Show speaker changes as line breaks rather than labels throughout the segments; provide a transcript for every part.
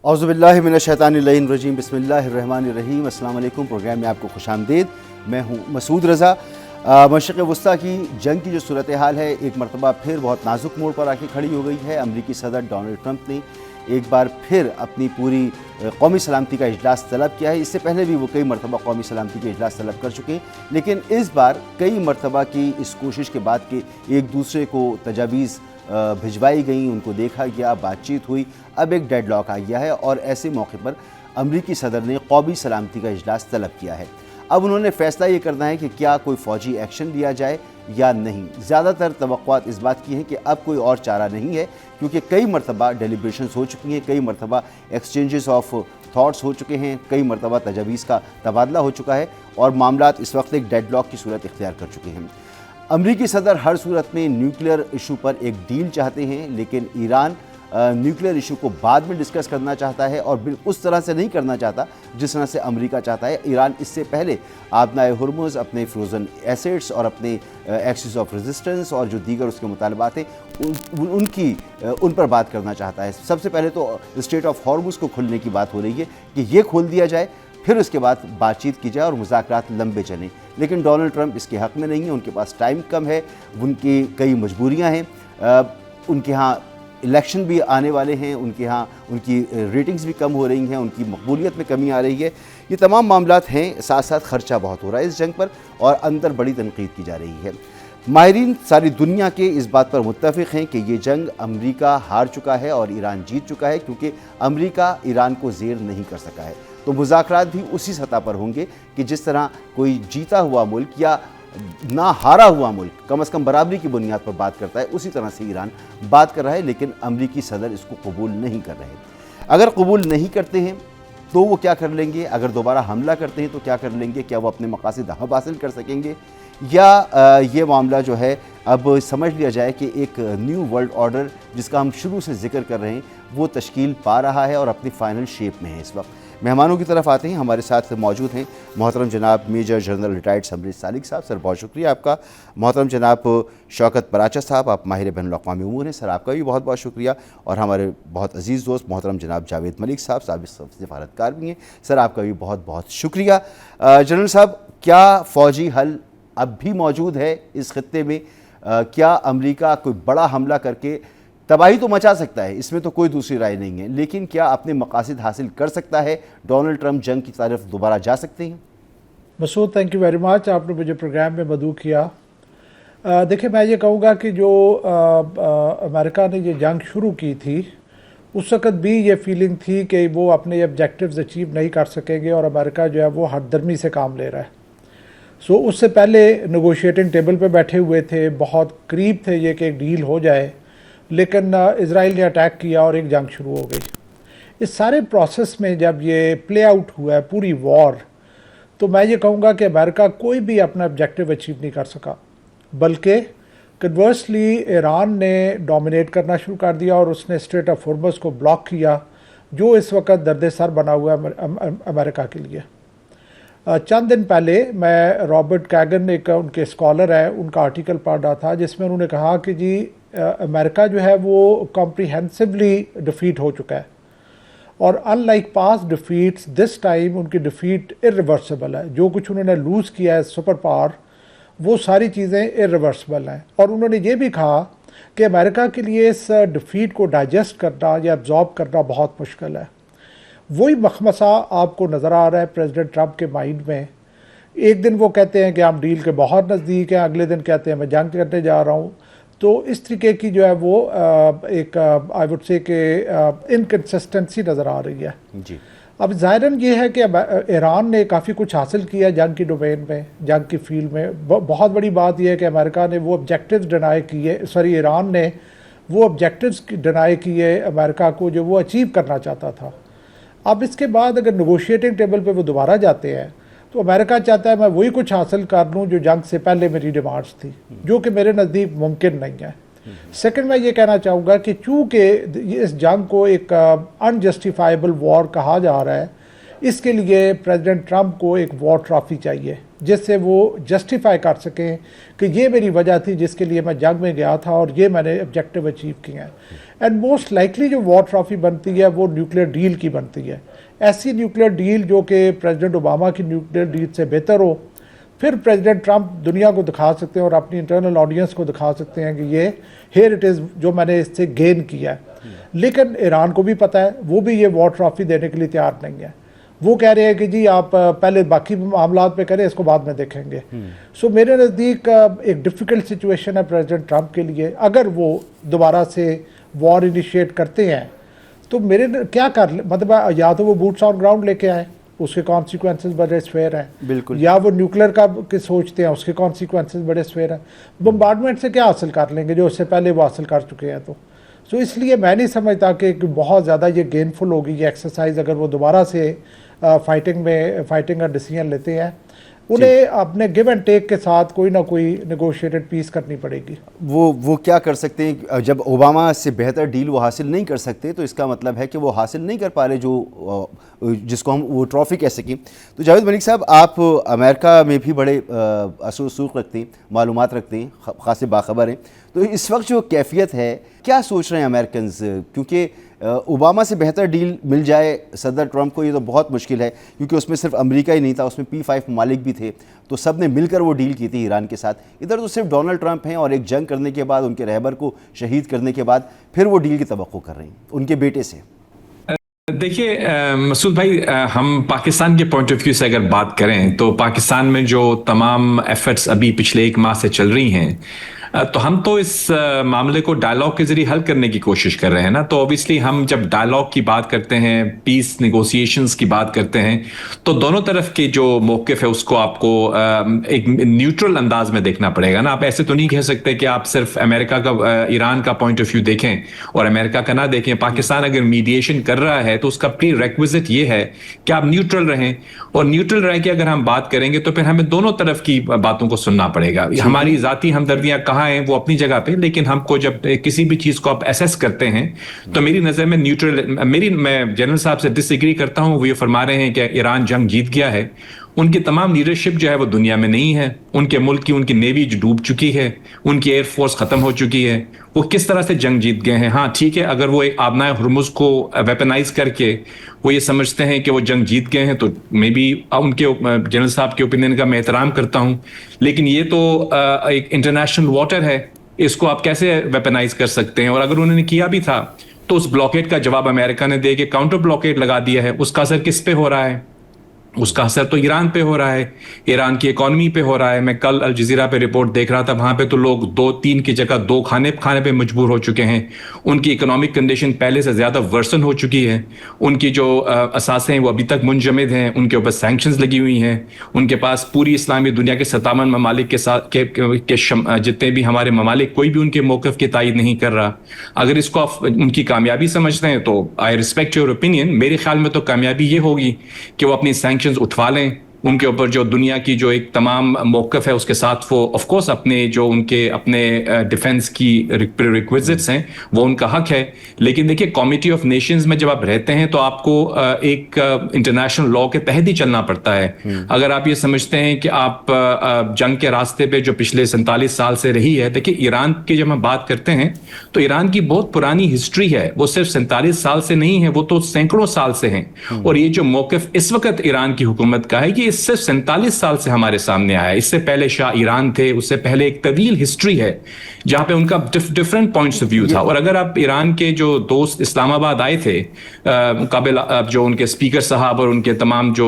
औज़ुबिल्लाहि मिनश्शैतानिर्रजीम बिस्मिल्लाहिर्रहमानिर्रहीम। अस्सलाम वालेकुम। प्रोग्राम में आपको खुशामदीद। मैं हूँ मसूद रज़ा। मशरिक़ वस्ता की जंग की जो सूरत हाल है एक मरतबा फिर बहुत नाजुक मोड़ पर आके खड़ी हो गई है। अमरीकी सदर डोनाल्ड ट्रंप ने एक बार फिर अपनी पूरी कौमी सलामती का इजलास तलब किया है। इससे पहले भी वो कई मरतबा कौमी सलामती के इजलास तलब कर चुके हैं, लेकिन इस बार कई मरतबा की इस कोशिश के बाद कि एक दूसरे को तजावीज़ भिजवाई गई, उनको देखा गया, बातचीत हुई, अब एक डेडलॉक आ गया है और ऐसे मौके पर अमरीकी सदर ने कौमी सलामती का इजलास तलब किया है। अब उन्होंने फ़ैसला ये करना है कि क्या कोई फ़ौजी एक्शन लिया जाए या नहीं। ज़्यादातर तवक्कुआत इस बात की हैं कि अब कोई और चारा नहीं है, क्योंकि कई मरतबा डेलिब्रेशंस हो चुकी हैं, कई मरतबा एक्सचेंजेस ऑफ थॉट्स हो चुके हैं, कई मरतबा तजावीज़ का तबादला हो चुका है और मामलात इस वक्त एक डेडलॉक की सूरत इख्तियार कर चुके हैं। अमरीकी सदर हर सूरत में न्यूक्लियर इशू पर एक डील चाहते हैं, लेकिन ईरान न्यूक्लियर इशू को बाद में डिस्कस करना चाहता है और उस तरह से नहीं करना चाहता जिस तरह से अमेरिका चाहता है। ईरान इससे पहले आबनाए हुर्मुज़, अपने फ्रोज़न एसेट्स और अपने एक्सिस ऑफ रेजिस्टेंस और जो दीगर उसके मुतालबात हैं उन पर बात करना चाहता है। सबसे पहले तो स्ट्रेट ऑफ हॉर्मुज़ को खोलने की बात हो रही है कि ये खोल दिया जाए, फिर उसके बाद बातचीत की जाए और मुज़ाकरात लंबे चलें। लेकिन डोनाल्ड ट्रंप इसके हक़ में नहीं है, उनके पास टाइम कम है, उनकी कई मजबूरियाँ हैं, उनके यहाँ इलेक्शन भी आने वाले हैं, उनके यहाँ उनकी रेटिंग्स भी कम हो रही हैं, उनकी मकबूलियत में कमी आ रही है। ये तमाम मामलात हैं, साथ साथ ख़र्चा बहुत हो रहा है इस जंग पर और अंदर बड़ी तनकीद की जा रही है। माहिरीन सारी दुनिया के इस बात पर मुत्तफ़िक़ हैं कि ये जंग अमरीका हार चुका है और ईरान जीत चुका है, क्योंकि अमरीका ईरान को ज़ेर नहीं कर सका है। तो मुज़ाकरात भी उसी सतह पर होंगे कि जिस तरह कोई जीता हुआ मुल्क या ना हारा हुआ मुल्क कम अज़ कम बराबरी की बुनियाद पर बात करता है, उसी तरह से ईरान बात कर रहा है, लेकिन अमरीकी सदर इसको कबूल नहीं कर रहे। अगर कबूल नहीं करते हैं तो वो क्या कर लेंगे, अगर दोबारा हमला करते हैं तो क्या कर लेंगे, क्या वो अपने मकासद हासिल कर सकेंगे, या ये मामला जो है अब समझ लिया जाए कि एक न्यू वर्ल्ड ऑर्डर जिसका हम शुरू से जिक्र कर रहे हैं वो तश्कील पा रहा है और अपनी फ़ाइनल शेप में है। इस वक्त मेहमानों की तरफ आते हैं। हमारे साथ मौजूद हैं मोहतरम जनाब मेजर जनरल रिटायर्ड समरीश सालिक साहब। सर बहुत शुक्रिया आपका। मोहतरम जनाब शौकत बराचा साहब, आप माहिर बैनुल-अक़वामी उमूर हैं, सर आपका भी बहुत बहुत शुक्रिया। और हमारे बहुत अजीज़ दोस्त मोहतरम जनाब जावेद मलिक साहब, साबिक़ सफ़ारतकार भी हैं, सर आपका भी बहुत बहुत शुक्रिया। जनरल साहब, क्या फ़ौजी हल अब भी मौजूद है इस खित्ते में? क्या अमरीका कोई बड़ा हमला करके तबाही तो मचा सकता है, इसमें तो कोई दूसरी राय नहीं है, लेकिन क्या अपने मकासद हासिल कर सकता है? डोनाल्ड ट्रंप जंग की तरफ दोबारा जा सकते हैं?
Masood, thank you very much, आपने मुझे प्रोग्राम में मदऊ किया। देखिए, मैं ये कहूँगा कि जो अमेरिका ने ये जंग शुरू की थी उस वक़्त भी ये फीलिंग थी कि वो अपने ऑब्जेक्टिव्स अचीव नहीं कर सकेंगे और अमेरिका जो है वो हरदर्मी से काम ले रहा है। सो उससे पहले नेगोशिएटिंग टेबल पे बैठे हुए थे, बहुत करीब थे ये कि एक डील हो जाए, लेकिन इजराइल ने अटैक किया और एक जंग शुरू हो गई। इस सारे प्रोसेस में जब ये प्ले आउट हुआ है पूरी वॉर, तो मैं ये कहूँगा कि अमेरिका कोई भी अपना ऑब्जेक्टिव अचीव नहीं कर सका, बल्कि कन्वर्सली ईरान ने डोमिनेट करना शुरू कर दिया और उसने स्ट्रेट ऑफ हॉर्मुज़ को ब्लॉक किया, जो इस वक्त दर्द सर बना हुआ है अमेरिका के लिए। चंद दिन पहले मैं रॉबर्ट कैगन, एक उनके स्कॉलर है, उनका आर्टिकल पढ़ रहा था जिसमें उन्होंने कहा कि जी अमेरिका जो है वो कॉम्प्रिहेंसिवली डिफीट हो चुका है और unlike past defeats this time उनकी डिफीट इरिवर्सिबल है। जो कुछ उन्होंने लूज़ किया है सुपर पावर, वो सारी चीज़ें इरिवर्सिबल हैं। और उन्होंने ये भी कहा कि अमेरिका के लिए इस डिफीट को डाइजेस्ट करना या एब्जॉर्ब करना बहुत मुश्किल है। वही मखमसा आपको नज़र आ रहा है प्रेसिडेंट ट्रंप के माइंड में। एक दिन वो कहते हैं कि हम डील के बहुत नज़दीक हैं, अगले दिन कहते हैं मैं जंग करने जा रहा हूँ। तो इस तरीके की जो है वो एक आई वुड से कि इनकन्सिस्टेंसी नज़र आ रही है
जी।
अब ज़ाहिरन ये है कि ईरान ने काफ़ी कुछ हासिल किया जंग की डोमेन में, जंग की फील्ड में। बहुत बड़ी बात यह है कि अमेरिका ने वो ऑब्जेक्टिव्स डिनाई किए, ईरान ने वो ऑब्जेक्टिव्स डिनाई किए अमेरिका को जो वो अचीव करना चाहता था। अब इसके बाद अगर नेगोशिएटिंग टेबल पे वो दोबारा जाते हैं तो अमेरिका चाहता है मैं वही कुछ हासिल कर लूँ जो जंग से पहले मेरी डिमांड्स थी, जो कि मेरे नज़दीक मुमकिन नहीं है। सेकंड, मैं ये कहना चाहूँगा कि चूँकि इस जंग को एक अनजस्टिफाइबल वॉर कहा जा रहा है, इसके लिए प्रेसिडेंट ट्रंप को एक वॉर ट्रॉफी चाहिए جس سے وہ جسٹیفائی کر سکیں کہ یہ میری وجہ تھی جس کے لیے میں جنگ میں گیا تھا اور یہ میں نے آبجیکٹیو اچیو کیے ہیں. اینڈ موسٹ لائکلی جو وار ٹرافی بنتی ہے وہ نیوکلیر ڈیل کی بنتی ہے. ایسی نیوکلیر ڈیل جو کہ پریزیڈنٹ اوباما کی نیوکلیر ڈیل سے بہتر ہو. پھر پریزیڈنٹ ٹرمپ دنیا کو دکھا سکتے ہیں اور اپنی انٹرنل آڈینس کو دکھا سکتے ہیں کہ یہ ہیئر اٹ از جو میں نے اس سے گین کیا ہے. لیکن ایران کو بھی پتہ ہے وہ بھی یہ وار ٹرافی دینے کے لیے تیار نہیں ہے. وہ کہہ رہے ہیں کہ جی آپ پہلے باقی معاملات پہ کریں، اس کو بعد میں دیکھیں گے. سو میرے نزدیک ایک ڈیفیکلٹ سچویشن ہے پریزیڈنٹ ٹرمپ کے لیے. اگر وہ دوبارہ سے وار انیشیٹ کرتے ہیں تو میرے کیا مطلب یا تو وہ بوٹس آن گراؤنڈ لے کے آئیں، اس کے کانسیکوینسز بڑے سویر ہیں.
بالکل. یا
وہ نیوکلیر کا سوچتے ہیں، اس کے کانسیکوینسز بڑے سویر ہیں. بمبارڈمنٹ سے کیا حاصل کر لیں گے جو اس سے پہلے وہ حاصل کر چکے ہیں. تو سو اس لیے میں نہیں سمجھتا کہ بہت زیادہ یہ گینفل ہوگی یہ ایکسرسائز اگر وہ دوبارہ سے فائٹنگ کا ڈیسیجن لیتے ہیں. انہیں اپنے گیو اینڈ ٹیک کے ساتھ کوئی نہ کوئی نیگوشیٹڈ پیس کرنی پڑے گی.
وہ کیا کر سکتے ہیں؟ جب اوباما سے بہتر ڈیل وہ حاصل نہیں کر سکتے تو اس کا مطلب ہے کہ وہ حاصل نہیں کر پا رہے جو جس کو ہم وہ ٹرافی کہہ سکیں. تو جاوید ملک صاحب، آپ امریکہ میں بھی بڑے اثر و رسوخ رکھتے ہیں، معلومات رکھتے ہیں، خاصے باخبر ہیں. تو اس وقت جو کیفیت ہے کیا سوچ رہے ہیں امریکنز؟ کیونکہ اوباما سے بہتر ڈیل مل جائے صدر ٹرمپ کو یہ تو بہت مشکل ہے، کیونکہ اس میں صرف امریکہ ہی نہیں تھا، اس میں P5 ممالک بھی تھے، تو سب نے مل کر وہ ڈیل کی تھی ایران کے ساتھ. ادھر تو صرف ڈونلڈ ٹرمپ ہیں اور ایک جنگ کرنے کے بعد ان کے رہبر کو شہید کرنے کے بعد پھر وہ ڈیل کی توقع کر رہے ہیں ان کے بیٹے سے.
دیکھیے مسعود بھائی، ہم پاکستان کے پوائنٹ آف ویو سے اگر بات کریں تو پاکستان میں جو تمام ایفرٹس ابھی پچھلے 1 ماہ سے چل رہی ہیں تو ہم تو اس معاملے کو ڈائلاگ کے ذریعے حل کرنے کی کوشش کر رہے ہیں نا. تو اوبیسلی ہم جب ڈائلاگ کی بات کرتے ہیں، پیس نیگوسیشنز کی بات کرتے ہیں، تو دونوں طرف کے جو موقف ہے اس کو آپ کو ایک نیوٹرل انداز میں دیکھنا پڑے گا نا. آپ ایسے تو نہیں کہہ سکتے کہ آپ صرف امریکہ کا ایران کا پوائنٹ آف ویو دیکھیں اور امریکہ کا نہ دیکھیں. پاکستان اگر میڈیشن کر رہا ہے تو اس کا پری ریکویزٹ یہ ہے کہ آپ نیوٹرل رہیں، اور نیوٹرل رہ کے اگر ہم بات کریں گے تو پھر ہمیں دونوں طرف کی باتوں کو سننا پڑے گا. ہماری ذاتی ہمدردیاں کہاں ہیں وہ اپنی جگہ پہ، لیکن ہم کو جب کسی بھی چیز کو آپ ایسیس کرتے ہیں تو میری نظر میں نیوٹرل، میں جنرل صاحب سے ڈس ایگری کرتا ہوں. وہ یہ فرما رہے ہیں کہ ایران جنگ جیت گیا ہے. ان کی تمام لیڈرشپ جو ہے وہ دنیا میں نہیں ہے. ان کے ملک کی ان کی نیوی جو ڈوب چکی ہے، ان کی ایئر فورس ختم ہو چکی ہے. وہ کس طرح سے جنگ جیت گئے ہیں؟ ہاں ٹھیک ہے، اگر وہ ایک آبنائے ہرمز کو ویپنائز کر کے وہ یہ سمجھتے ہیں کہ وہ جنگ جیت گئے ہیں تو میں بھی ان کے جنرل صاحب کے اوپینین کا میں احترام کرتا ہوں. لیکن یہ تو ایک انٹرنیشنل واٹر ہے، اس کو آپ کیسے ویپنائز کر سکتے ہیں؟ اور اگر انہوں نے کیا بھی تھا تو اس بلاکیٹ کا جواب امریکہ نے دے کے کاؤنٹر بلاکیٹ لگا دیا ہے. اس کا اثر کس پہ ہو رہا ہے؟ اس کا اثر تو ایران پہ ہو رہا ہے، ایران کی اکانومی پہ ہو رہا ہے. میں کل الجزیرہ پہ رپورٹ دیکھ رہا تھا، وہاں پہ تو لوگ 2-3 کی جگہ 2 کھانے پہ مجبور ہو چکے ہیں. ان کی اکنامک کنڈیشن پہلے سے زیادہ ورسن ہو چکی ہے. ان کی جو اثاثے ہیں وہ ابھی تک منجمد ہیں، ان کے اوپر سینکشنز لگی ہوئی ہیں. ان کے پاس پوری اسلامی دنیا کے 57 ممالک کے ساتھ جتنے بھی ہمارے ممالک، کوئی بھی ان کے موقف کی تائید نہیں کر رہا. اگر اس کو آپ ان کی کامیابی سمجھتے ہیں تو آئی ریسپیکٹ یور اوپینین. میرے خیال میں تو کامیابی یہ ہوگی کہ وہ اپنی سینکشنز اٹھوا لیں. ان کے اوپر جو دنیا کی جو ایک تمام موقف ہے اس کے ساتھ وہ آف کورس اپنے جو ان کے اپنے ڈیفنس کی ریکویزٹس ہیں وہ ان کا حق ہے. لیکن دیکھیے کمیٹی آف نیشنز میں جب آپ رہتے ہیں تو آپ کو ایک انٹرنیشنل لا کے تحت ہی چلنا پڑتا ہے. اگر آپ یہ سمجھتے ہیں کہ آپ جنگ کے راستے پہ جو پچھلے 47 سال سے رہی ہے، دیکھیے ایران کی جب ہم بات کرتے ہیں تو ایران کی بہت پرانی ہسٹری ہے. وہ صرف 47 سال سے نہیں ہے، وہ تو سینکڑوں سال سے ہیں. اور یہ جو موقف اس وقت ایران کی حکومت کا ہے یہ صرف 47 سال سے ہمارے سامنے آیا ہے. اس سے پہلے شاہ ایران تھے، اس سے پہلے ایک طویل ہسٹری ہے جہاں پہ ان کا ڈفرینٹ پوائنٹس آف ویو تھا. اور اگر آپ ایران کے جو دوست اسلام آباد آئے تھے، قابل جو ان کے اسپیکر صاحب اور ان کے تمام جو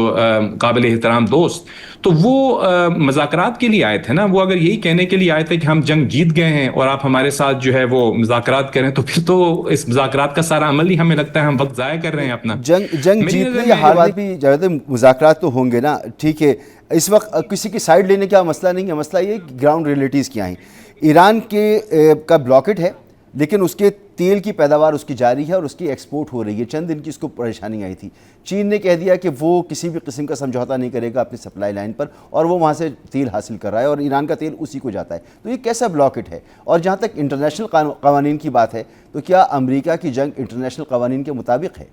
قابل احترام دوست، تو وہ مذاکرات کے لیے آئے تھے نا. وہ اگر یہی کہنے کے لیے آئے تھے کہ ہم جنگ جیت گئے ہیں اور آپ ہمارے ساتھ جو ہے وہ مذاکرات کریں، تو پھر تو اس مذاکرات کا سارا عمل ہی ہمیں لگتا ہے ہم وقت ضائع کر رہے ہیں اپنا.
جنگ جیتنے یا ہارنے بھی جاوید مذاکرات تو ہوں گے نا. ٹھیک ہے، اس وقت کسی کی سائیڈ لینے کا مسئلہ نہیں ہے. مسئلہ یہ کہ گراؤنڈ ریئلٹیز کیا ہیں. ایران کا بلاکٹ ہے لیکن اس کے تیل کی پیداوار اس کی جاری ہے اور اس کی ایکسپورٹ ہو رہی ہے. چند دن کی اس کو پریشانی آئی تھی. چین نے کہہ دیا کہ وہ کسی بھی قسم کا سمجھوتا نہیں کرے گا اپنی سپلائی لائن پر، اور وہ وہاں سے تیل حاصل کر رہا ہے اور ایران کا تیل اسی کو جاتا ہے. تو یہ کیسا بلاکٹ ہے؟ اور جہاں تک انٹرنیشنل قوانین کی بات ہے تو کیا امریکہ کی جنگ انٹرنیشنل قوانین کے مطابق ہے؟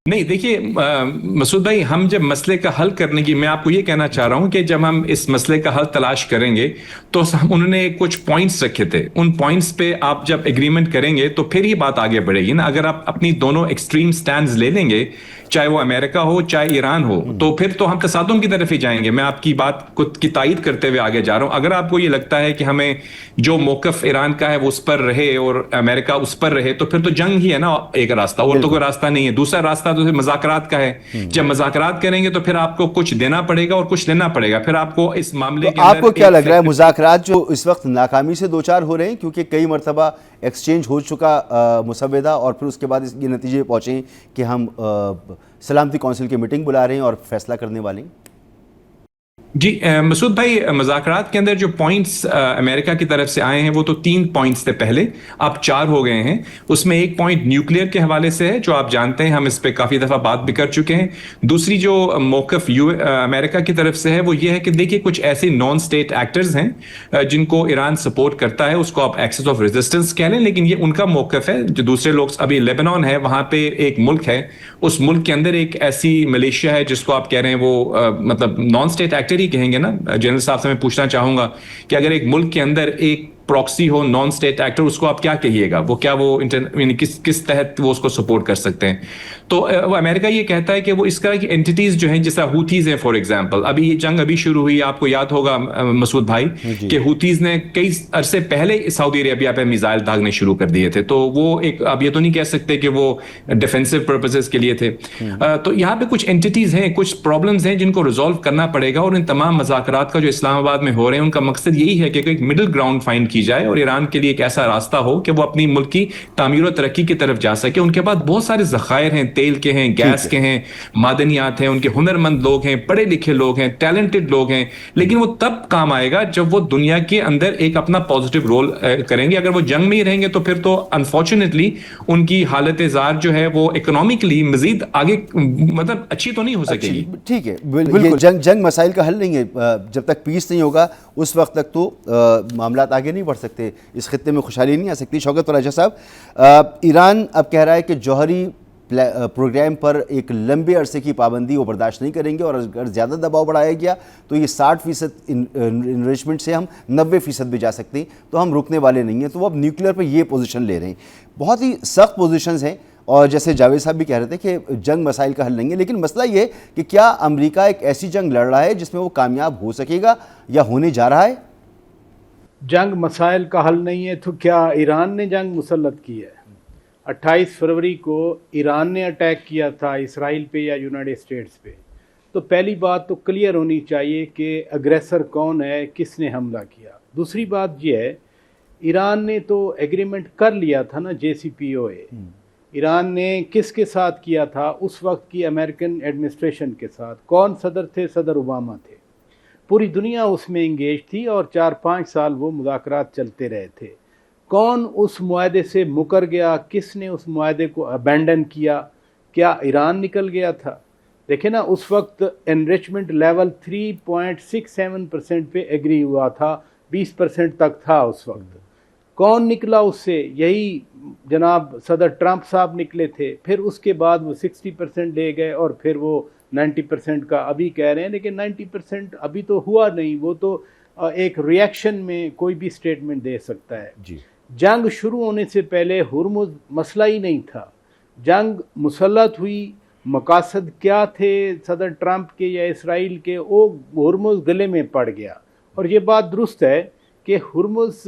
नहीं देखिए मसूद भाई, हम जब मसले का हल करने की, मैं आपको ये कहना चाह रहा हूं कि जब हम इस मसले का हल तलाश करेंगे तो उन्होंने कुछ पॉइंट्स रखे थे, उन पॉइंट्स पे आप जब एग्रीमेंट करेंगे तो फिर ही बात आगे बढ़ेगी ना। अगर आप अपनी दोनों एक्सट्रीम स्टैंड्स ले लेंगे, चाहे वो अमेरिका हो चाहे ईरान हो, तो फिर तो हम तसादुम की तरफ ही जाएंगे। मैं आपकी बात की तायीद करते हुए आगे जा रहा हूं। अगर आपको ये लगता है कि हमें जो मौकफ ईरान का है वो उस पर रहे और अमेरिका उस पर रहे, तो फिर तो जंग ही है ना एक रास्ता, और तो कोई रास्ता नहीं है। दूसरा रास्ता तो मज़ाकरात का है। जब मज़ाकरात करेंगे तो फिर आपको कुछ देना पड़ेगा और कुछ लेना पड़ेगा। फिर आपको इस मामले
तो
के अंदर
आपको क्या लग रहा है, मुज़ाकरात जो इस वक्त नाकामी से दो चार हो रहे हैं, क्योंकि कई मरतबा एक्सचेंज हो चुका मुसव्वदा, और फिर उसके बाद ये नतीजे पहुँचे कि हम सलामती कौंसिल की मीटिंग बुला रहे हैं और फैसला करने वाले हैं?
जी मसूद भाई, मुज़ाकरात के अंदर जो पॉइंट्स अमेरिका की तरफ से आए हैं वो तो 3 पॉइंट्स थे पहले, अब 4 हो गए हैं। उसमें एक पॉइंट न्यूक्लियर के हवाले से है, जो आप जानते हैं, हम इस पे काफ़ी दफ़ा बात भी कर चुके हैं। दूसरी जो मौक़िफ़ अमेरिका की तरफ से है वो ये है कि देखिए कुछ ऐसे नॉन स्टेट एक्टर्स हैं जिनको ईरान सपोर्ट करता है, उसको आप एक्सेस ऑफ रेजिस्टेंस कह लें, लेकिन ये उनका मौक़िफ़ है। जो दूसरे लोग, अभी लेबनान है, वहाँ पे एक मुल्क है, उस मुल्क के अंदर एक ऐसी मलेशिया है जिसको आप कह रहे हैं वो मतलब नॉन स्टेट एक्टर ही कहेंगे ना। जनरल साहब से मैं पूछना चाहूंगा कि अगर एक मुल्क के अंदर एक प्रॉक्सी हो, नॉन स्टेट एक्टर, उसको आप क्या कहिएगा? वो क्या वो किस तहत वो उसको सपोर्ट कर सकते हैं? तो वो अमेरिका ये कहता है कि वो इस तरह की एंटिटीज जो हैं, जैसा हूथीज हैं फॉर एग्जांपल, अभी ये जंग अभी शुरू हुई, आपको याद होगा मसूद भाई कि हूथीज ने कई अरसे पहले सऊदी अरेबिया पे मिसाइल दागने शुरू कर दिए थे। तो वो एक, अब ये तो नहीं कह सकते कि वो डिफेंसिव पर्पसेस के लिए थे। तो यहाँ पे कुछ एंटिटीज हैं, कुछ प्रॉब्लम्स हैं जिनको रिजॉल्व करना पड़ेगा, और इन तमाम मज़ाकरात का जो इस्लामाबाद में हो रहे हैं उनका मकसद यही है कि एक मिडिल ग्राउंड फाइंड की जाए और ईरान के लिए एक ऐसा रास्ता हो कि वो अपनी मुल्क की तामीर और तरक्की की तरफ जा सके। उनके पास बहुत सारे ज़खायर हैं, तेल के हैं, गैस के हैं, मादनियात हैं, उनके हुनरमंद लोग हैं, पढ़े लिखे लोग हैं, टैलेंटेड लोग हैं, लेकिन वो तब काम आएगा जब वो दुनिया के अंदर एक अपना पॉजिटिव रोल करेंगे। अगर वो जंग में ही रहेंगे तो फिर तो अनफॉर्चुनेटली उनकी हालत ज़ार जो है वो इकोनॉमिकली मजीद आगे मतलब अच्छी तो नहीं हो सकेगी।
ठीक है, बिल्कुल जंग मसाइल का हल नहीं है। जब तक पीस नहीं होगा उस वक्त तक तो मामला आगे नहीं बढ़ सकते, इस खित्ते में खुशहाली नहीं आ सकती। शौकत राजा साहब, ईरान अब कह रहा है कि जौहरी प्रोग्राम पर एक लंबे अरसे की पाबंदी वो बर्दाश्त नहीं करेंगे, और अगर ज़्यादा दबाव बढ़ाया गया तो ये 60% इन्वेस्टमेंट से हम 90% भी जा सकते हैं, तो हम रुकने वाले नहीं हैं। तो वो अब न्यूक्लियर पर ये पोजीशन ले रहे हैं। बहुत ही सख्त पोजीशंस हैं, और जैसे जावेद साहब भी कह रहे थे कि जंग मसाइल का हल नहीं है, लेकिन मसला ये कि क्या अमेरिका एक ऐसी जंग लड़ रहा है जिसमें वो कामयाब हो सकेगा या होने जा रहा है?
जंग मसाइल का हल नहीं है तो क्या ईरान ने जंग मुसल्लत की है? 28 फरवरी को ईरान ने अटैक किया था इसराइल पे या यूनाइटेड स्टेट्स पे। तो पहली बात तो क्लियर होनी चाहिए कि अग्रेसर कौन है, किसने हमला किया। दूसरी बात यह है, ईरान ने तो एग्रीमेंट कर लिया था ना JCPOA। ईरान ने किसके साथ किया था? उस वक्त की अमेरिकन एडमिनिस्ट्रेशन के साथ। कौन सदर थे? सदर ओबामा थे। पूरी दुनिया उसमें इंगेज थी और 4-5 साल वो मुज़ाकरात चलते रहे थे। कौन उस मुआहदे से मुकर गया? किसने उस मुआहदे को अबैंडन किया? क्या ईरान निकल गया था? देखे ना, उस वक्त एनरिचमेंट लेवल 3.67% पे एग्री हुआ था, 20% तक था उस वक्त। कौन निकला उससे? यही जनाब सदर ट्रंप साहब निकले थे। फिर उसके बाद वो 60% ले गए और फिर वो 90% का अभी कह रहे हैं, लेकिन 90% अभी तो हुआ नहीं। वो तो एक रिएक्शन में कोई भी स्टेटमेंट दे सकता है जी। जंग शुरू होने से पहले हुर्मुज़ मसला ही नहीं था। जंग मुसल्लत हुई, मकासद क्या थे सदर ट्रंप के या इसराइल के, वो हुर्मुज़ गले में पड़ गया। और ये बात दुरुस्त है कि हुर्मुज़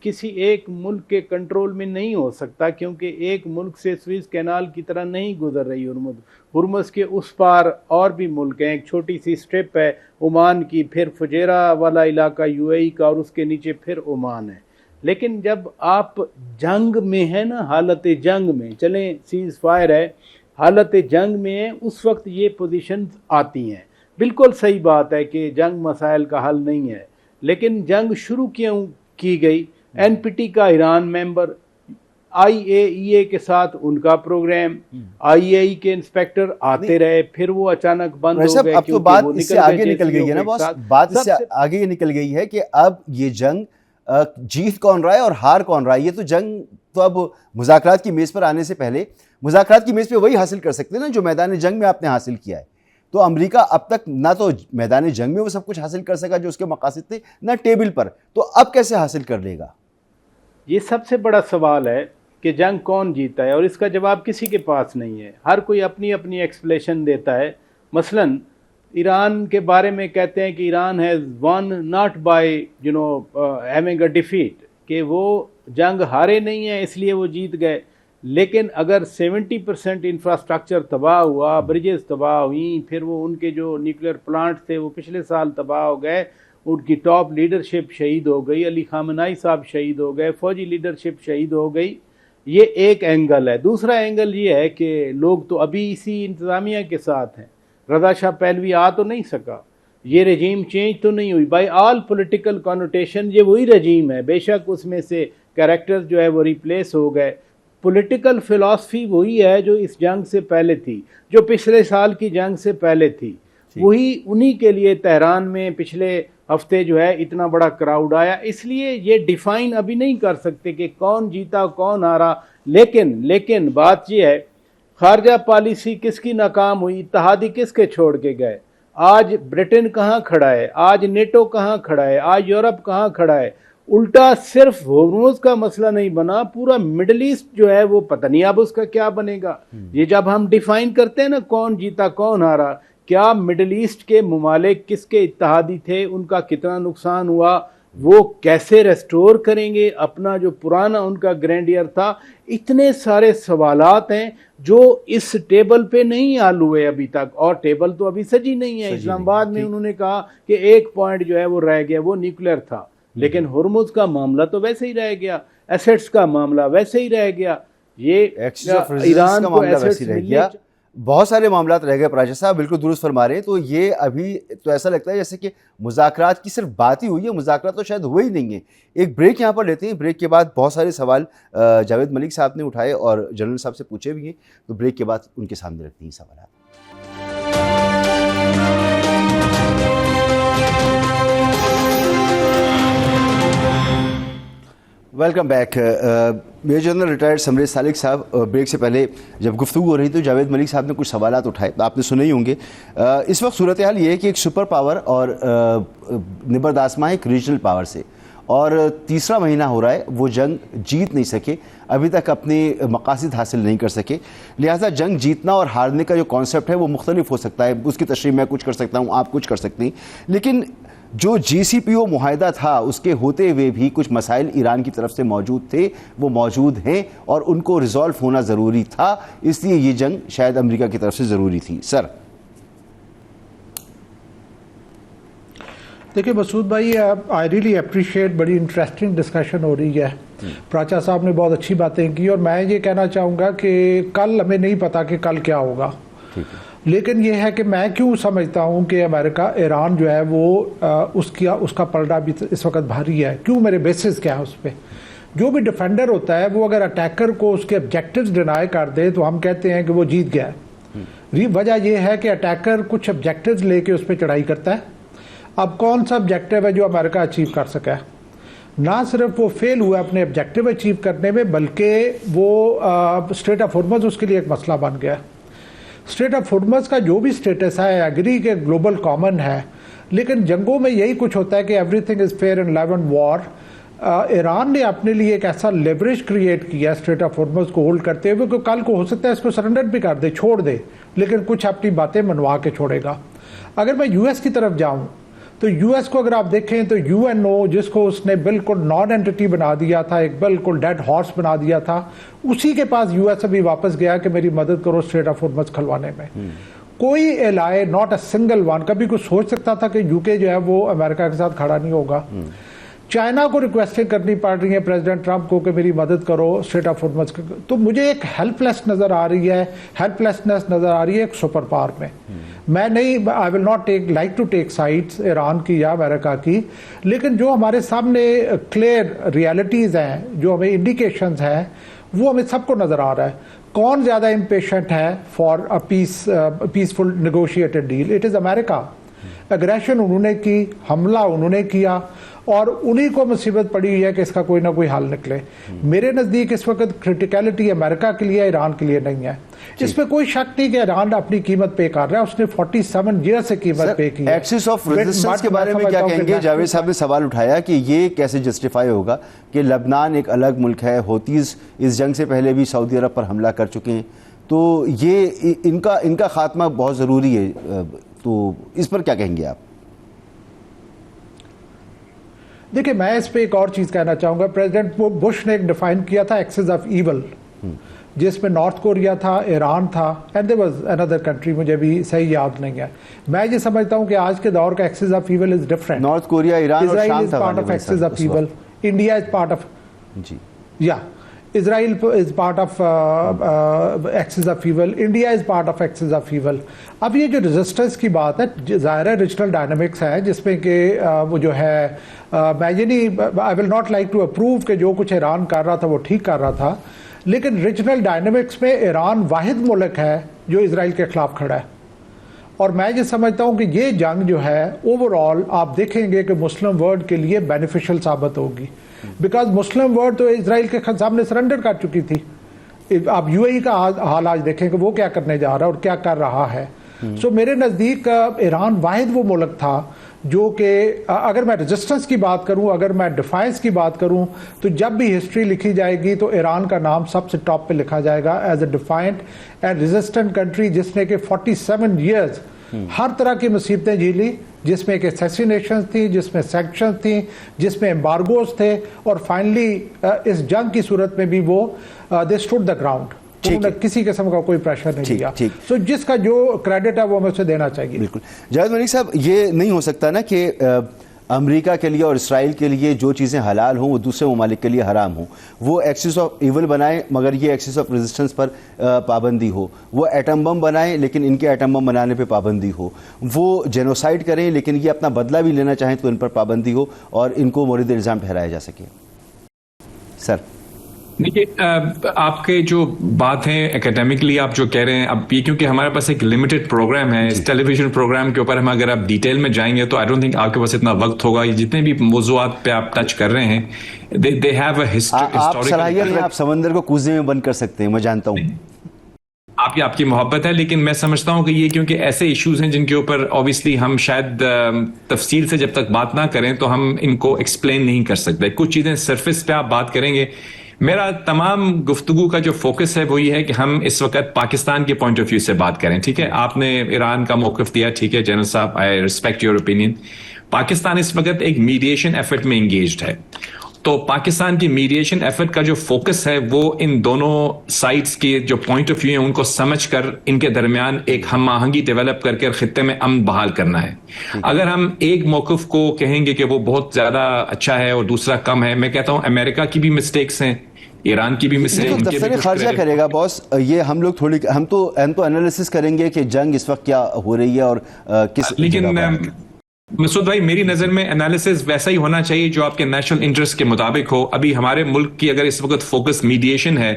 किसी एक मुल्क के कंट्रोल में नहीं हो सकता, क्योंकि एक मुल्क से स्विस कैनाल की तरह नहीं गुजर रही हुर्मुज़। हुर्मुज़ के उस पार और भी मुल्क हैं, एक छोटी सी स्ट्रिप है ओमान की, फिर फुजेरा वाला इलाका UAE का, और उसके नीचे फिर ओमान है। लेकिन जब आप जंग में है ना, हालत जंग में, चलें सीज़ फायर है, हालत जंग में है, उस वक्त ये पोजीशन आती हैं। बिल्कुल सही बात है कि जंग मसाइल का हल नहीं है, लेकिन जंग शुरू क्यों की गई? NPT का ईरान मेंबर, IAEA के साथ उनका प्रोग्राम, IAEA के इंस्पेक्टर आते रहे, फिर वो अचानक बंद हो गए।
अब तो बात इससे आगे निकल गई है ना बॉस, बात इससे आगे निकल गई है कि अब ये जंग जीत कौन रहा है और हार कौन रहा है। ये तो जंग تو اب مذاکرات کی میز پر آنے سے پہلے مذاکرات کی میز پہ وہی حاصل کر سکتے ہیں نا جو میدان جنگ میں آپ نے حاصل کیا ہے. تو امریکہ اب تک نہ تو میدان جنگ میں وہ سب کچھ حاصل کر سکا جو اس کے مقاصد تھے, نہ ٹیبل پر, تو اب کیسے حاصل کر لے گا؟
یہ سب سے بڑا سوال ہے کہ جنگ کون جیتا ہے, اور اس کا جواب کسی کے پاس نہیں ہے. ہر کوئی اپنی اپنی ایکسپلیشن دیتا ہے. مثلاً ایران کے بارے میں کہتے ہیں کہ Iran has one not by having a defeat, کہ وہ جنگ ہارے نہیں ہیں اس لیے وہ جیت گئے. لیکن اگر 70% انفراسٹرکچر تباہ ہوا, بریجز تباہ ہوئیں, پھر وہ ان کے جو نیوکلیر پلانٹ تھے وہ پچھلے سال تباہ ہو گئے, ان کی ٹاپ لیڈرشپ شہید ہو گئی, علی خامنائی صاحب شہید ہو گئے, فوجی لیڈرشپ شہید ہو گئی. یہ ایک اینگل ہے. دوسرا اینگل یہ ہے کہ لوگ تو ابھی اسی انتظامیہ کے ساتھ ہیں. رضا شاہ پہلوی آ تو نہیں سکا, یہ رجیم چینج تو نہیں ہوئی. بائی آل پولیٹیکل کانوٹیشن یہ وہی رجیم ہے, بے شک اس میں سے کریکٹر جو ہے وہ ریپلیس ہو گئے. پولیٹیکل فلسفی وہی ہے جو اس جنگ سے پہلے تھی, جو پچھلے سال کی جنگ سے پہلے تھی. وہی انہی کے لیے تہران میں پچھلے ہفتے جو ہے اتنا بڑا کراؤڈ آیا. اس لیے یہ ڈیفائن ابھی نہیں کر سکتے کہ کون جیتا کون ہارا. لیکن بات یہ ہے, خارجہ پالیسی کس کی ناکام ہوئی, اتحادی کس کے چھوڑ کے گئے. آج برٹن کہاں کھڑا ہے, آج نیٹو کہاں کھڑا ہے, آج یورپ کہاں کھڑا ہے. الٹا صرف ہورموز کا مسئلہ نہیں بنا, پورا مڈل ایسٹ جو ہے وہ پتہ نہیں اب اس کا کیا بنے گا. یہ جب ہم ڈیفائن کرتے ہیں نا کون جیتا کون ہارا, کیا مڈل ایسٹ کے ممالک کس کے اتحادی تھے, ان کا کتنا نقصان ہوا, وہ کیسے ریسٹور کریں گے اپنا جو پرانا ان کا گرینڈیئر تھا. اتنے سارے سوالات ہیں جو اس ٹیبل پہ نہیں حل ہوئے ابھی تک, اور ٹیبل تو ابھی سجی نہیں ہے. اسلام آباد میں انہوں نے کہا کہ ایک پوائنٹ جو ہے وہ رہ گیا, وہ نیوکلیر تھا, لیکن ہرمز کا معاملہ تو ویسے ہی رہ گیا, ایسٹس کا معاملہ ویسے ہی رہ گیا, یہ ایران کو ایسٹس رہ گیا,
بہت سارے معاملات رہ گئے. پراجا صاحب بالکل درست فرما رہے ہیں. تو یہ ابھی تو ایسا لگتا ہے جیسے کہ مذاکرات کی صرف بات ہی ہوئی ہے, مذاکرات تو شاید ہوئے ہی نہیں ہیں. ایک بریک یہاں پر لیتے ہیں, بریک کے بعد بہت سارے سوال جاوید ملک صاحب نے اٹھائے اور جنرل صاحب سے پوچھے بھی ہیں, تو بریک کے بعد ان کے سامنے رکھتے ہیں سوالات. Welcome back. Major general retired سمریش سالک صاحب, بریک سے پہلے جب گفتگو ہو رہی تو جاوید ملک صاحب نے کچھ سوالات اٹھائے, آپ نے سنے ہی ہوں گے. اس وقت صورتحال یہ ہے کہ ایک سپر پاور اور نبرد آسماں ایک ریجنل پاور سے, اور تیسرا مہینہ ہو رہا ہے, وہ جنگ جیت نہیں سکے, ابھی تک اپنے مقاصد حاصل نہیں کر سکے. لہٰذا جنگ جیتنا اور ہارنے کا جو کانسیپٹ ہے وہ مختلف ہو سکتا ہے, اس کی تشریح میں کچھ کر سکتا ہوں, آپ کچھ کر سکتے ہیں, لیکن جو جی سی پی او معاہدہ تھا اس کے ہوتے ہوئے بھی کچھ مسائل ایران کی طرف سے موجود تھے, وہ موجود ہیں اور ان کو ریزالو ہونا ضروری تھا, اس لیے یہ جنگ شاید امریکہ کی طرف سے ضروری تھی. سر
دیکھیں مسعود بھائی, آئی ریلی اپریشیٹ, بڑی انٹرسٹنگ ڈسکشن ہو رہی ہے. پراچا صاحب نے بہت اچھی باتیں کی, اور میں یہ کہنا چاہوں گا کہ کل ہمیں نہیں پتا کہ کل کیا ہوگا, لیکن یہ ہے کہ میں کیوں سمجھتا ہوں کہ امریکہ ایران جو ہے وہ اس کا پلڑا بھی اس وقت بھاری ہے. کیوں, میرے بیسز کیا ہے اس پہ. جو بھی ڈیفینڈر ہوتا ہے وہ اگر اٹیکر کو اس کے آبجیکٹیوز ڈینائی کر دے تو ہم کہتے ہیں کہ وہ جیت گیا ہے. وجہ یہ ہے کہ اٹیکر کچھ آبجیکٹیوز لے کے اس پہ چڑھائی کرتا ہے. اب کون سا آبجیکٹیو ہے جو امریکہ اچیو کر سکا ہے؟ نہ صرف وہ فیل ہوا اپنے آبجیکٹیو اچیو کرنے میں, بلکہ وہ اسٹریٹ آف ہرمز اس کے لیے ایک مسئلہ بن گیا. اسٹریٹ آف ہرمز کا جو بھی اسٹیٹس ہے, ایگری کہ گلوبل کامن ہے, لیکن جنگوں میں یہی کچھ ہوتا ہے کہ everything is fair in love and war. Iran نے اپنے لیے ایک ایسا لیوریج کریٹ کیا اسٹریٹ آف ہرمز کو ہولڈ کرتے ہوئے کہ کل کو ہو سکتا ہے اس کو سرنڈر بھی کر دے, چھوڑ دے, لیکن کچھ اپنی باتیں منوا کے چھوڑے گا. اگر میں یو ایس کی طرف جاؤں تو یو ایس کو اگر آپ دیکھیں تو یو این او, جس کو اس نے بالکل نان اینٹی بنا دیا تھا, ایک بالکل ڈیڈ ہارس بنا دیا تھا, اسی کے پاس یو ایس ابھی واپس گیا کہ میری مدد کرو اسٹریٹ آف ہرمز کھلوانے میں. کوئی الائے, ناٹ اے سنگل ون. کبھی کوئی سوچ سکتا تھا کہ یو کے جو ہے وہ امریکہ کے ساتھ کھڑا نہیں ہوگا. چائنا کو ریکویسٹیں کرنی پڑ رہی ہیں پریزیڈنٹ ٹرمپ کو کہ میری مدد کرو اسٹریٹ آف ہرمز. تو مجھے ایک ہیلپ لیس نظر آ رہی ہے, ہیلپ لیسنس نظر آ رہی ہے ایک سپر پاور میں. میں نہیں, I will not like to take sides Iran کی یا امریکہ کی, لیکن جو ہمارے سامنے کلیئر ریالٹیز ہیں, جو ہمیں انڈیکیشنز ہیں, وہ ہمیں سب کو نظر آ رہا ہے. کون زیادہ امپیشنٹ ہے for peaceful negotiated deal? It is America. Aggression انہوں نے کی, حملہ انہوں نے کیا, اور انہی کو مصیبت پڑی ہوئی ہے کہ اس کا کوئی نہ کوئی حل نکلے. میرے نزدیک اس وقت کرٹیکلٹی امریکہ کے لیے, ایران کے لیے نہیں ہے. اس پہ کوئی شک نہیں کہ ایران اپنی قیمت پے کر رہا ہے, اس نے 47 ایئر سے قیمت پے کی ہے.
ایکسس آف ریزسٹنس کے بارے میں کیا کہیں گے؟ جاوید صاحب نے سوال اٹھایا کہ یہ کیسے جسٹیفائی ہوگا کہ لبنان ایک الگ ملک ہے, ہوتیز اس جنگ سے پہلے بھی سعودی عرب پر حملہ کر چکے ہیں, تو یہ ان کا خاتمہ بہت ضروری ہے, تو اس پر کیا کہیں گے آپ؟
دیکھیں, میں اس پہ ایک اور چیز کہنا چاہوں گا. پریزیڈنٹ بش نے ایک ڈیفائن کیا تھا ایکسس آف ایول, جس میں نارتھ کوریا تھا, ایران تھا, and there was another country, مجھے بھی صحیح یاد نہیں ہے. میں یہ سمجھتا ہوں کہ آج کے دور کا axis of evil is different.
North Korea, Iran اور شام تھا.
Part of axis of evil. India is part of,
جی
یا Israel is part of axis of evil, India is part of axis of evil. اب یہ جو resistance کی بات ہے, ظاہر ہے ریجنل ڈائنامکس ہے جس میں کہ وہ جو ہے, میں یہ نہیں, I will not like to approve کہ جو کچھ ایران کر رہا تھا وہ ٹھیک کر رہا تھا, لیکن ریجنل ڈائنامکس میں ایران واحد ملک ہے جو اسرائیل کے خلاف کھڑا ہے. اور میں یہ سمجھتا ہوں کہ یہ جنگ جو ہے اوور آل آپ دیکھیں گے کہ مسلم ورلڈ کے لیے بینیفیشل ثابت ہوگی, بیکاز مسلم ورلڈ تو اسرائیل کے سامنے سرنڈر کر چکی تھی. آپ یو اے ای کا حال آج دیکھیں کہ وہ کیا کرنے جا رہا ہے اور کیا کر رہا ہے. سو میرے نزدیک ایران واحد وہ ملک تھا جو کہ, اگر میں ریزسٹنس کی بات کروں, اگر میں ڈیفائنس کی بات کروں, تو جب بھی ہسٹری لکھی جائے گی تو ایران کا نام سب سے ٹاپ پہ لکھا جائے گا as a defined and resistant country, جس نے کہ 47 ایئرز ہر طرح کی مصیبتیں جھیلی, جس میں کہ اسیسینیشنز تھیں, جس میں سینکشنز تھیں, جس میں ایمبارگوز تھے, اور فائنلی اس جنگ کی صورت میں بھی وہ دے اسٹوڈ دا گراؤنڈ. انہوں نے کسی قسم کا کوئی پریشر نہیں دیا. سو جس کا جو کریڈٹ ہے وہ ہمیں اسے دینا چاہیے.
بالکل. جاوید ملک صاحب, یہ نہیں ہو سکتا نا کہ امریکہ کے لیے اور اسرائیل کے لیے جو چیزیں حلال ہوں وہ دوسرے ممالک کے لیے حرام ہوں. وہ ایکسس آف ایول بنائیں مگر یہ ایکسس آف ریزسٹنس پر پابندی ہو. وہ ایٹم بم بنائیں لیکن ان کے ایٹم بم بنانے پہ پابندی ہو. وہ جینوسائڈ کریں لیکن یہ اپنا بدلہ بھی لینا چاہیں تو ان پر پابندی ہو اور ان کو مورد الزام ٹھہرایا جا سکے. سر
دیکھیے, آپ کے جو بات ہیں اکیڈیمکلی آپ جو کہہ رہے ہیں, اب یہ کیونکہ ہمارے پاس ایک لمیٹڈ پروگرام ہے, اس ٹیلی ویژن پروگرام کے اوپر ہم اگر آپ ڈیٹیل میں جائیں گے تو آئی ڈونٹ تھنک آپ کے پاس اتنا وقت ہوگا. یہ جتنے بھی موضوعات پہ آپ ٹچ کر رہے ہیں, they have a
آپ صلاحیت میں آپ سمندر کو کوزے میں بند کر سکتے ہیں, میں جانتا ہوں
آپ کی محبت ہے, لیکن میں سمجھتا ہوں کہ یہ کیونکہ ایسے ایشوز ہیں جن کے اوپر اوبیسلی ہم شاید تفصیل سے جب تک بات نہ کریں تو ہم ان کو ایکسپلین نہیں کر سکتے. کچھ چیزیں سرفیس پہ آپ بات کریں گے. میرا تمام گفتگو کا جو فوکس ہے وہ یہ ہے کہ ہم اس وقت پاکستان کے پوائنٹ آف ویو سے بات کریں. ٹھیک ہے, آپ نے ایران کا موقف دیا, ٹھیک ہے جنرل صاحب, I respect your opinion. Pakistan اس وقت ایک میڈیشن ایفرٹ میں انگیجڈ ہے, تو پاکستان کی میڈیشن ایفرٹ کا جو فوکس ہے وہ ان دونوں سائڈز کے جو پوائنٹ آف ویو ہیں ان کو سمجھ کر ان کے درمیان ایک ہم آہنگی ڈیولپ کر کے خطے میں امن بحال کرنا ہے. اگر ہم ایک موقف کو کہیں گے کہ وہ بہت زیادہ اچھا ہے اور دوسرا کم ہے, میں کہتا ہوں امریکہ کی بھی مسٹیکس ہیں, ایران کی بھی مسٹیک.
دفتر خارجہ کرے گا باس, یہ ہم لوگ تھوڑی ہم تو انالیسس کریں گے کہ جنگ اس وقت کیا ہو رہی ہے اور کس.
لیکن مسعود بھائی, میری نظر میں انالیسس ویسا ہی ہونا چاہیے جو آپ کے نیشنل انٹرسٹ کے مطابق ہو. ابھی ہمارے ملک کی اگر اس وقت فوکس میڈیشن ہے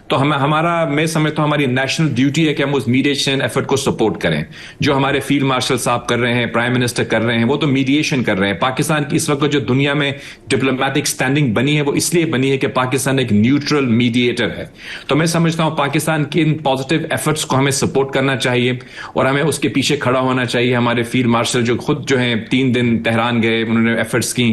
تو میں سمجھتا ہوں ہماری نیشنل ڈیوٹی ہے کہ ہم اس میڈیشن ایفرٹ کو سپورٹ کریں. جو ہمارے فیلڈ مارشل صاحب کر رہے ہیں, پرائم منسٹر کر رہے ہیں, وہ تو میڈیشن کر رہے ہیں. پاکستان کی اس وقت جو دنیا میں ڈپلومیٹک سٹینڈنگ بنی ہے وہ اس لیے بنی ہے کہ پاکستان ایک نیوٹرل میڈیٹر ہے. تو میں سمجھتا ہوں پاکستان کے ان پازیٹیو ایفرٹس کو ہمیں سپورٹ کرنا چاہیے اور ہمیں اس کے پیچھے کھڑا ہونا چاہیے. ہمارے فیلڈ مارشل جو خود جو ہیں 3 دن تہران گئے, انہوں نے ایفرٹس کی,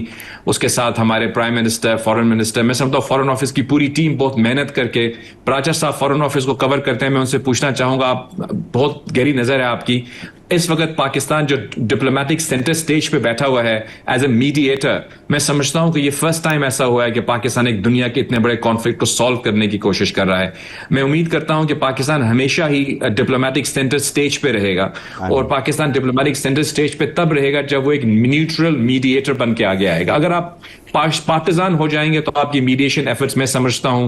اس کے ساتھ ہمارے پرائم منسٹر, فارن منسٹر, میں سمجھتا ہوں فارن آفس کی پوری ٹیم بہت محنت کر کے, پراچر صاحب فارن آفس کو کور کرتے ہیں. میں ان سے پوچھنا چاہوں گا, آپ بہت گہری نظر ہے آپ کی, اس وقت پاکستان جو ڈپلومیٹک سینٹر سٹیج پہ بیٹھا ہوا ہے ایز اے میڈیٹر, میں سمجھتا ہوں کہ یہ فرسٹ ٹائم ایسا ہوا ہے کہ پاکستان ایک دنیا کے اتنے بڑے کانفلکٹ کو سالو کرنے کی کوشش کر رہا ہے. میں امید کرتا ہوں کہ پاکستان ہمیشہ ہی ڈپلومیٹک سینٹر سٹیج پہ رہے گا, اور پاکستان ڈپلومیٹک سینٹر سٹیج پہ تب رہے گا جب وہ ایک نیوٹرل میڈیٹر بن کے آگے آئے گا. اگر آپ पार्टिजान हो जाएंगे तो आपकी मीडिएशन एफर्ट्स मैं समझता हूं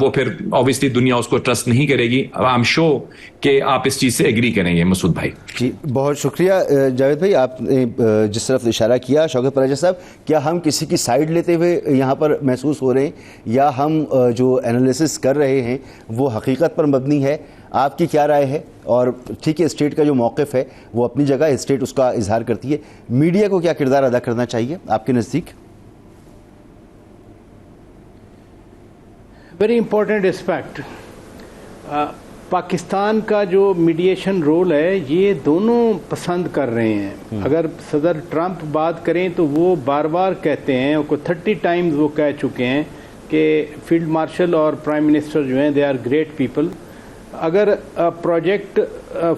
वो फिर ऑब्वियसली दुनिया उसको ट्रस्ट नहीं करेगी. आई एम श्योर कि आप इस चीज से एग्री करेंगे मसूद भाई.
जी बहुत शुक्रिया जावेद भाई, आपने जिस तरफ इशारा किया. शौकत पराजा साहब, क्या हम किसी की साइड लेते हुए यहाँ पर महसूस हो रहे हैं, या हम जो एनालिसिस कर रहे हैं वो हकीकत पर मबनी है? आपकी क्या राय है? और ठीक है, स्टेट का जो मौक़िफ़ है वो अपनी जगह, स्टेट उसका इजहार करती है. मीडिया को क्या किरदार अदा करना चाहिए आपके नज़दीक?
Very important aspect. पाकिस्तान का जो मीडिएशन रोल है ये दोनों पसंद कर रहे हैं. अगर सदर ट्रंप बात करें तो वो बार बार कहते हैं, और 30 टाइम्स वो कह चुके हैं कि फील्ड मार्शल और प्राइम मिनिस्टर जो हैं दे आर ग्रेट पीपल. अगर प्रोजेक्ट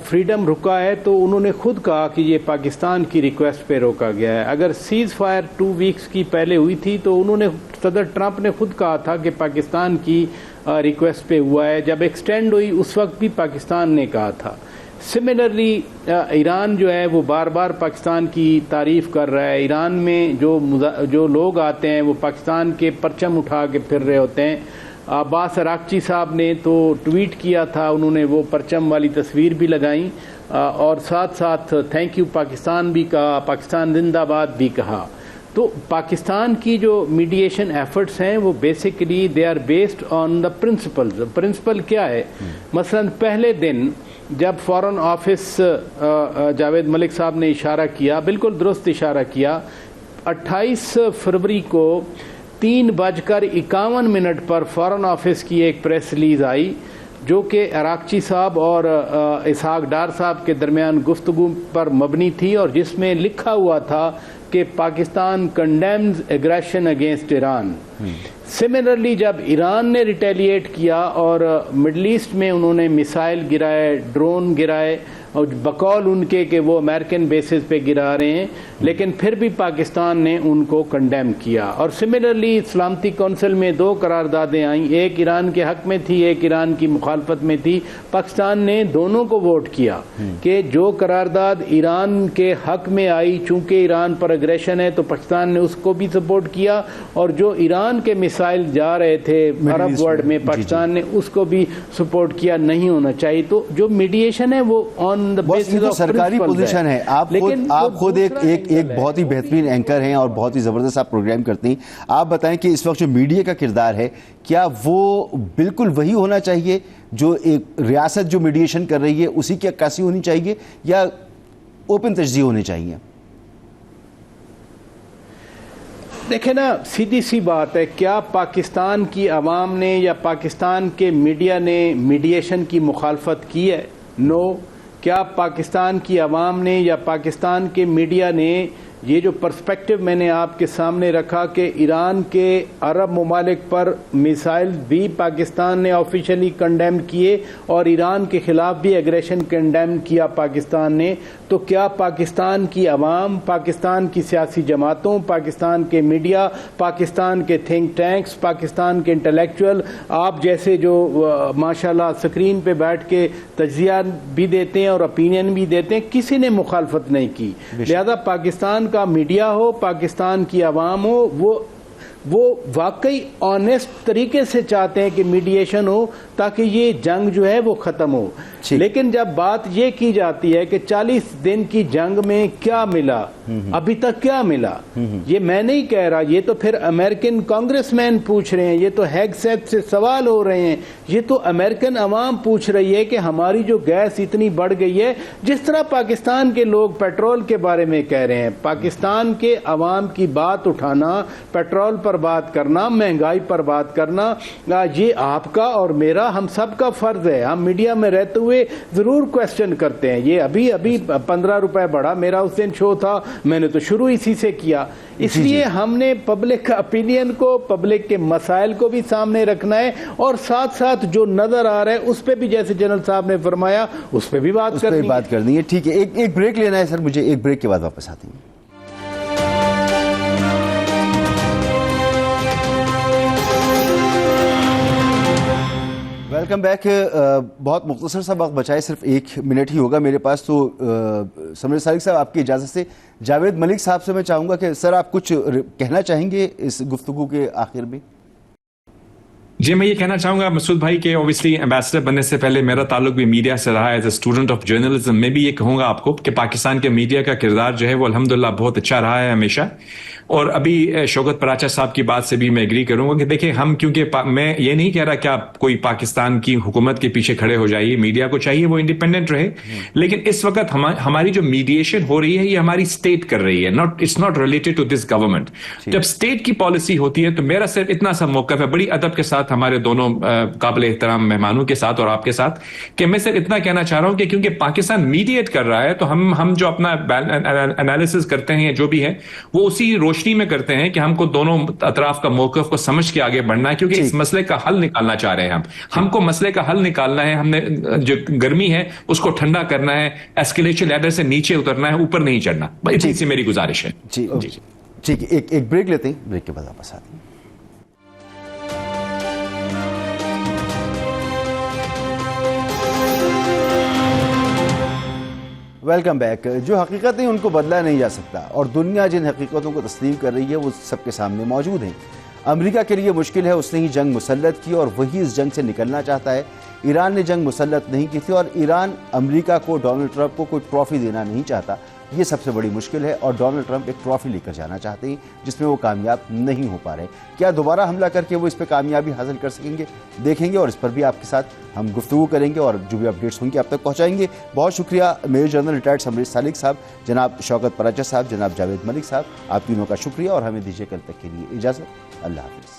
फ्रीडम रुका है तो उन्होंने खुद कहा कि ये पाकिस्तान की रिक्वेस्ट पे रोका गया है. अगर सीज़ फायर 2 वीक्स की पहले हुई थी तो उन्होंने, सदर ट्रंप ने खुद कहा था कि पाकिस्तान की रिक्वेस्ट पे हुआ है. जब एक्सटेंड हुई उस वक्त भी पाकिस्तान ने कहा था. सिमिलरली ईरान जो है वो बार बार पाकिस्तान की तारीफ़ कर रहा है. ईरान में जो लोग आते हैं वो पाकिस्तान के परचम उठा के फिर रहे होते हैं. अब्बास अरागची साहब ने तो ट्वीट किया था, उन्होंने वो परचम वाली तस्वीर भी लगाई और साथ साथ थैंक यू पाकिस्तान भी कहा, पाकिस्तान जिंदाबाद भी कहा. तो पाकिस्तान की जो मीडिएशन एफर्ट्स हैं वो basically they are based on the principles. Principle क्या है? मसलन पहले दिन जब फॉरेन ऑफिस, जावेद मलिक साहब ने इशारा किया, बिल्कुल दुरुस्त इशारा किया, 28 फरवरी को 3:51 पर फॉरेन ऑफिस की एक प्रेस रिलीज आई जो कि अरागची साहब और इसहाक डार साहब के दरमियान गुफ्तगू पर मबनी थी और जिसमें लिखा हुआ था कि Pakistan condemns aggression against Iran. Similarly जब ईरान ने रिटेलिएट किया और मिडल ईस्ट में उन्होंने मिसाइल गिराए, ड्रोन गिराए, और बकौल उनके कि वो अमेरिकन बेसिस पे गिरा रहे हैं, लेकिन फिर भी पाकिस्तान ने उनको कंडेम किया. और सिमिलरली सलामती कौंसिल में 2 करारदादें आईं, एक ईरान के हक में थी, एक ईरान की मुखालफत में थी. पाकिस्तान ने दोनों को वोट किया कि जो करारदाद ईरान के हक में आई, चूंकि ईरान पर अग्रेशन है तो पाकिस्तान ने उसको भी सपोर्ट किया, और जो ईरान के मिसाइल जा रहे थे अरब वर्ल्ड में पाकिस्तान ने उसको भी सपोर्ट किया. नहीं होना चाहिए. तो जो मीडिएशन है वो ऑन
ये तो सरकारी पोजीशन है. आप खुद एक बहुत ही बेहतरीन एंकर हैं और बहुत ही ज़बरदस्त आप प्रोग्राम करती हैं. आप बताएं कि इस वक्त जो मीडिया का किरदार है, क्या वो बिल्कुल वही होना चाहिए जो एक रियासत जो मीडिएशन कर रही है उसी की अक्कासी होनी चाहिए, या ओपन तजज़िया होनी चाहिए?
देखें ना, सीधी सी बात है, क्या पाकिस्तान की आवाम ने या पाकिस्तान के मीडिया ने मीडिएशन की मुखालफत की है? नो. क्या पाकिस्तान की आवाम ने या पाकिस्तान के मीडिया ने ये जो पर्सपेक्टिव मैंने आपके सामने रखा कि ईरान के अरब ममालिक पर मिसाइल भी पाकिस्तान ने ऑफिशियली कंडेम किए और ईरान के खिलाफ भी एग्रेशन कंडेम किया पाकिस्तान ने, तो क्या पाकिस्तान की आवाम, पाकिस्तान की सियासी जमातों, पाकिस्तान के मीडिया, पाकिस्तान के थिंक टैंक्स, पाकिस्तान के इंटेलेक्चुअल, आप जैसे जो माशाल्लाह स्क्रीन पे बैठ के तज्जिया भी देते हैं और ओपिनियन भी देते हैं, किसी ने मुखालफत नहीं की. लिहाजा पाकिस्तान का मीडिया हो, पाकिस्तान की आवाम हो, वो वाकई ऑनेस्ट तरीके से चाहते हैं कि मीडिएशन हो ताकि ये जंग जो है वो ख़त्म हो. लेकिन जब बात ये की जाती है कि 40 दिन की जंग में क्या मिला, अभी तक क्या मिला, ये मैं नहीं कह रहा, ये तो फिर अमेरिकन कांग्रेसमैन पूछ रहे हैं, ये तो हेगसेथ से सवाल हो रहे हैं, ये तो अमेरिकन अवाम पूछ रही है कि हमारी जो गैस इतनी बढ़ गई है. जिस तरह पाकिस्तान के लोग पेट्रोल के बारे में कह रहे हैं, पाकिस्तान के अवाम की बात उठाना, पेट्रोल पर बात करना, महंगाई पर बात करना, ये आपका और मेरा, हम सब का फर्ज है. हम मीडिया में रहते हुए जरूर क्वेश्चन करते हैं. ये अभी 15 रुपए बढ़ा, मेरा उस दिन शो था, मैंने तो शुरू इसी से किया. इसलिए हमने पब्लिक ओपिनियन को, पब्लिक के मसाइल को भी सामने रखना है और साथ साथ जो नजर आ रहा है उस पर भी, जैसे जनरल साहब ने फरमाया, उस पर भी बात करनी
है. ठीक है, एक ब्रेक लेना है सर मुझे, एक ब्रेक के बाद वापस आते हैं. Welcome back. बहुत मुख्तसर सा वक्त बचा है, सिर्फ 1 मिनट ही होगा मेरे पास, तो समरीत सालिक साहब आपकी इजाज़त से जावेद मलिक साहब से मैं चाहूँगा कि सर आप कुछ कहना चाहेंगे इस गुफ्तगू के आखिर में?
जी, मैं ये कहना चाहूंगा मसूद भाई कि ऑब्वियसली एम्बेसडर बनने से पहले मेरा ताल्लुक भी मीडिया से रहा है, as a student of journalism. मैं भी ये कहूंगा आपको कि पाकिस्तान के मीडिया का किरदार जो है वो अल्हम्दुलिल्लाह बहुत अच्छा रहा है हमेशा। और अभी शौकत पराचा साहब की बात से भी मैं एग्री करूंगा कि देखिए हम, क्योंकि मैं ये नहीं कह रहा कि आप कोई पाकिस्तान की हुकूमत के पीछे खड़े हो जाइए, मीडिया को चाहिए वो इंडिपेंडेंट रहे, लेकिन इस वक्त हमारी जो मीडिएशन हो रही है ये हमारी स्टेट कर रही है, it's not related to this government. जब स्टेट की पॉलिसी होती है तो मेरा सिर्फ इतना सा मौक़िफ़ है, बड़ी अदब के साथ हमारे दोनों काबिल एहतराम मेहमानों के साथ और आपके साथ, कि मैं सिर्फ इतना कहना चाह रहा हूं कि क्योंकि पाकिस्तान मीडिएट कर रहा है तो हम जो अपना एनालिसिस करते हैं जो भी है वो उसी रोशनी में करते हैं कि हमको दोनों अतराफ का मौक़िफ़ को समझ के आगे बढ़ना है, क्योंकि इस मसले का हल निकालना चाह रहे हैं हमको मसले का हल निकालना है। हमने जो गर्मी है उसको ठंडा करना है, एस्केलेशन लैडर से नीचे उतरना है, ऊपर नहीं चढ़ना। इतनी सी मेरी गुजारिश है।
जी ठीक है, एक ब्रेक लेते हैं, ब्रेक के बाद वापस आते हैं। Welcome back. जो हकीकतें उनको बदला नहीं जा सकता और दुनिया जिन हकीकतों को तस्लीम कर रही है वो सबके सामने मौजूद हैं। अमेरिका के लिए मुश्किल है, उसने ही जंग मुसल्लत की और वही इस जंग से निकलना चाहता है। ईरान ने जंग मुसल्लत नहीं की थी और ईरान अमेरिका को, डोनाल्ड ट्रंप को कोई ट्रॉफी देना नहीं चाहता। ये सबसे बड़ी मुश्किल है और डोनाल्ड ट्रंप एक ट्रॉफी लेकर जाना चाहते हैं जिसमें वो कामयाब नहीं हो पा रहे। क्या दोबारा हमला करके वो इस पर कामयाबी हासिल कर सकेंगे, देखेंगे और इस पर भी आपके साथ हम गुफ्तगू करेंगे और जो भी अपडेट्स होंगे आप तक पहुंचाएंगे। बहुत शुक्रिया मेजर जनरल रिटायर्ड समरीत सालिक साहब, जनाब शौकत पराचा साहब, जनाब जावेद मलिक साहब, आप तीनों का शुक्रिया और हमें दीजिए कल तक के लिए इजाज़त। अल्लाह हाफ़िज़।